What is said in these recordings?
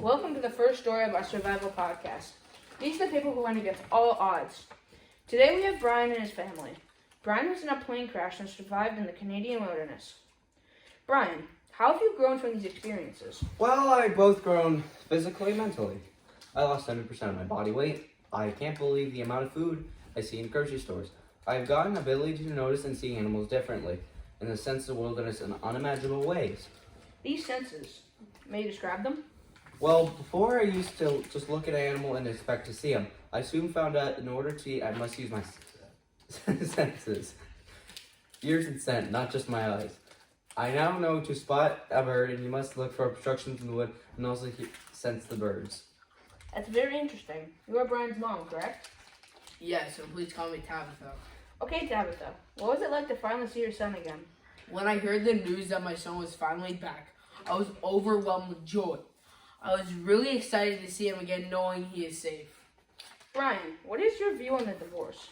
Welcome to the first story of our survival podcast. These are the people who went against all odds. Today we have Brian and his family. Brian was in a plane crash and survived in the Canadian wilderness. Brian, how have you grown from these experiences? Well, I've both grown physically and mentally. I lost 70% of my body weight. I can't believe the amount of food I see in grocery stores. I've gotten the ability to notice and see animals differently, and sense the wilderness in unimaginable ways. These senses, may you describe them? Well, before I used to just look at an animal and expect to see them. I soon found out in order to eat, I must use my senses. Ears and scent, not just my eyes. I now know to spot a bird, and you must look for obstructions in the wood and also sense the birds. That's very interesting. You are Brian's mom, correct? Yes, and please call me Tabitha. Okay, Tabitha. What was it like to finally see your son again? When I heard the news that my son was finally back, I was overwhelmed with joy. I was really excited to see him again, knowing he is safe. Brian, what is your view on the divorce?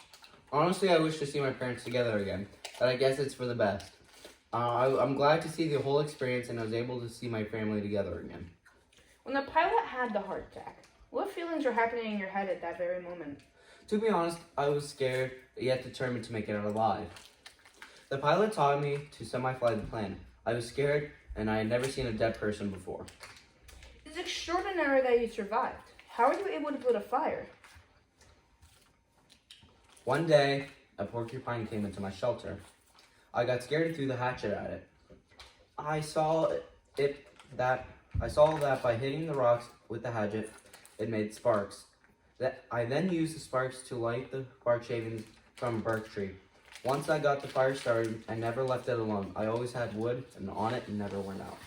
Honestly, I wish to see my parents together again, but I guess it's for the best. I'm glad to see the whole experience, and I was able to see my family together again. When the pilot had the heart attack, what feelings were happening in your head at that very moment? To be honest, I was scared, yet determined to make it out alive. The pilot taught me to semi-fly the plane. I was scared, and I had never seen a dead person before. It's extraordinary that you survived. How were you able to build a fire? One day, a porcupine came into my shelter. I got scared and threw the hatchet at it. I saw that by hitting the rocks with the hatchet, it made sparks. I then used the sparks to light the bark shavings from a birch tree. Once I got the fire started, I never left it alone. I always had wood and on it and never went out.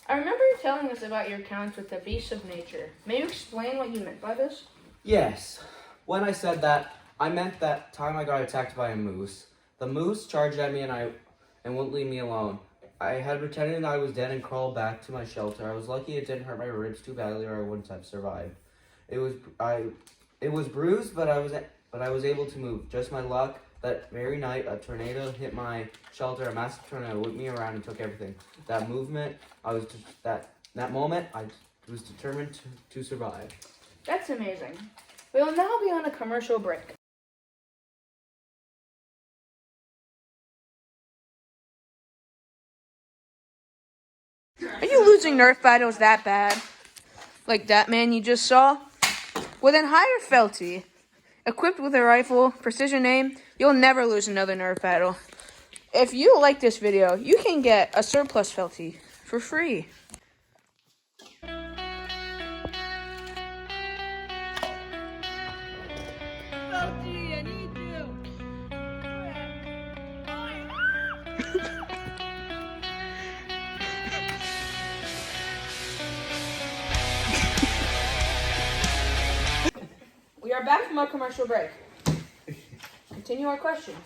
I remember you telling us about your encounters with the beasts of nature. May you explain what you meant by this? Yes. When I said that, I meant that time I got attacked by a moose. The moose charged at me and wouldn't leave me alone. I had pretended I was dead and crawled back to my shelter. I was lucky it didn't hurt my ribs too badly, or I wouldn't have survived. It was bruised, but I was able to move. Just my luck. That very night, a tornado hit my shelter. A massive tornado whipped me around and took everything. That moment, I was determined to survive. That's amazing. We will now be on a commercial break. Are you losing Nerf battles that bad? Like that man you just saw? With an higher Felty, equipped with a rifle, precision aim, you'll never lose another Nerf battle. If you like this video, you can get a surplus Felty for free. Felty, I need you. We are back from our commercial break. Continue our questions.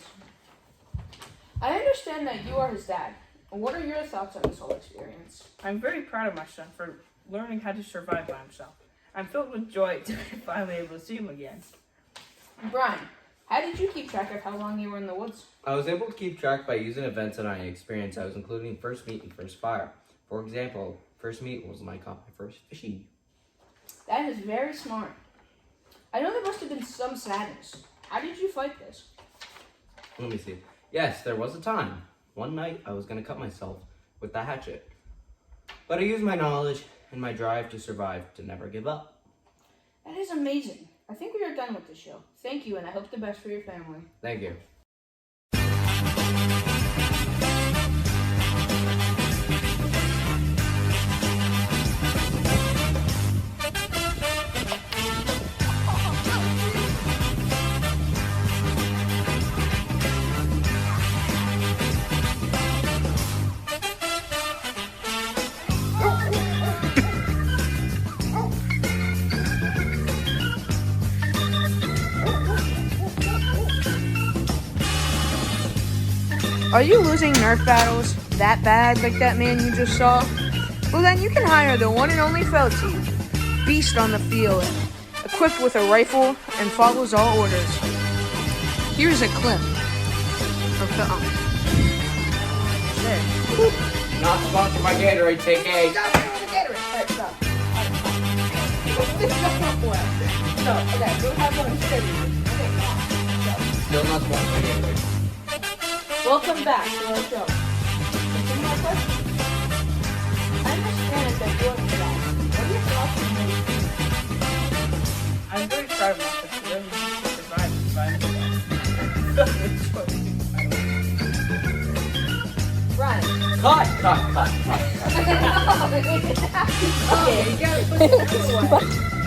I understand that you are his dad. What are your thoughts on this whole experience? I'm very proud of my son for learning how to survive by himself. I'm filled with joy to be finally able to see him again. Brian, how did you keep track of how long you were in the woods? I was able to keep track by using events that I experienced. I was including first meet and first fire. For example, first meet was when I caught my first fishy. That is very smart. I know there must have been some sadness. How did you fight this? Let me see. Yes, there was a time. One night, I was going to cut myself with the hatchet. But I used my knowledge and my drive to survive, to never give up. That is amazing. I think we are done with the show. Thank you, and I hope the best for your family. Thank you. Are you losing Nerf battles that bad like that man you just saw? Well, then you can hire the one and only Felty, beast on the field, equipped with a rifle and follows all orders. Here's a clip of the Not sponsored by Gatorade, take a. Stop with the Gatorade. All right, stop. No, okay, we'll have one steady. Okay, come on. Still not sponsored. Welcome back to our show. Any more questions? I understand that you're back. What are your thoughts on this? I'm very proud of myself for learning to survive by myself. Ryan. Cut. Okay, you gotta put it away.